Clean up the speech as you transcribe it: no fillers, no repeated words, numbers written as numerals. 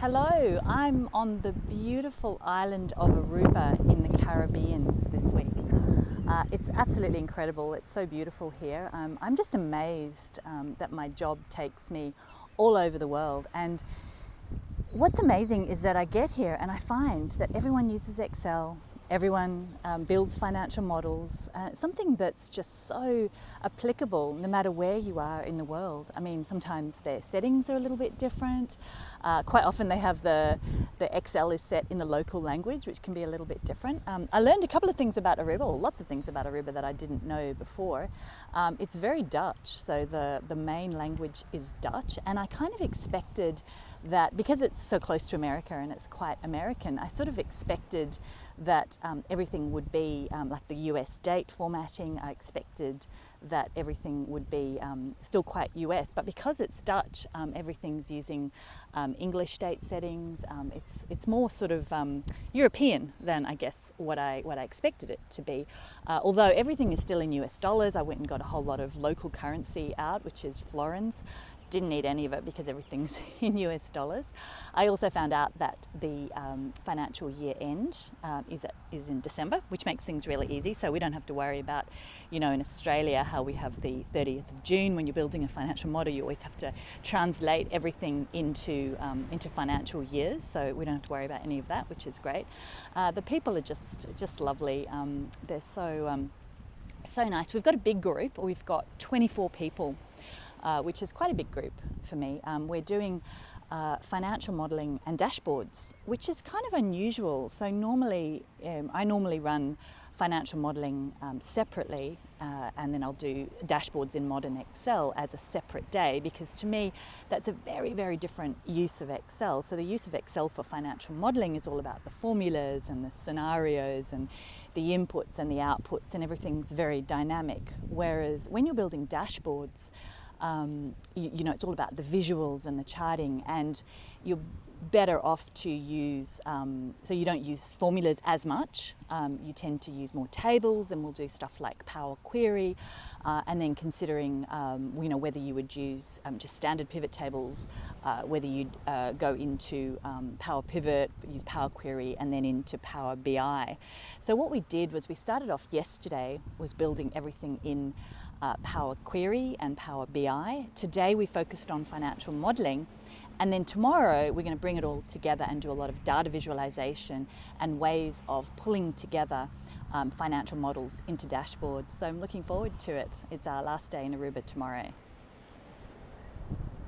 Hello, I'm on the beautiful island of Aruba in the Caribbean this week. It's absolutely incredible. It's so beautiful here. I'm just amazed that my job takes me all over the world. And what's amazing is that I get here and I find that everyone uses Excel. Everyone builds financial models, something that's just so applicable no matter where you are in the world. I mean, sometimes their settings are a little bit different. Quite often they have the Excel is set in the local language, which can be a little bit different. I learned a couple of things about Aruba, or lots of things about Aruba that I didn't know before. It's very Dutch, so the main language is Dutch, and I kind of expected that because it's so close to America and it's quite American, I sort of expected that everything would be like the US date formatting. I expected that everything would be still quite US, but because it's Dutch, everything's using English date settings. It's more sort of European than I guess what I expected it to be. Although everything is still in US dollars, I went and got a whole lot of local currency out, which is florins. Didn't need any of it because everything's in US dollars. I also found out that the financial year end is in December, which makes things really easy. So we don't have to worry about, in Australia, how we have the 30th of June. When you're building a financial model, you always have to translate everything into financial years. So we don't have to worry about any of that, which is great. The people are just lovely. They're so nice. We've got a big group. We've got 24 people. Which is quite a big group for me. We're doing financial modelling and dashboards, which is kind of unusual. So normally, I normally run financial modelling separately, and then I'll do dashboards in modern Excel as a separate day, because to me, that's a very, very different use of Excel. So the use of Excel for financial modelling is all about the formulas and the scenarios and the inputs and the outputs, and everything's very dynamic. Whereas when you're building dashboards, it's all about the visuals and the charting, and you're better off to use, so you don't use formulas as much. You tend to use more tables, and we'll do stuff like Power Query, and then considering, whether you would use just standard pivot tables, whether you'd go into Power Pivot, use Power Query, and then into Power BI. So what we did was we started off yesterday was building everything in Power Query and Power BI. Today we focused on financial modelling, and then tomorrow we're going to bring it all together and do a lot of data visualization and ways of pulling together financial models into dashboards. So I'm looking forward to it. It's our last day in Aruba tomorrow.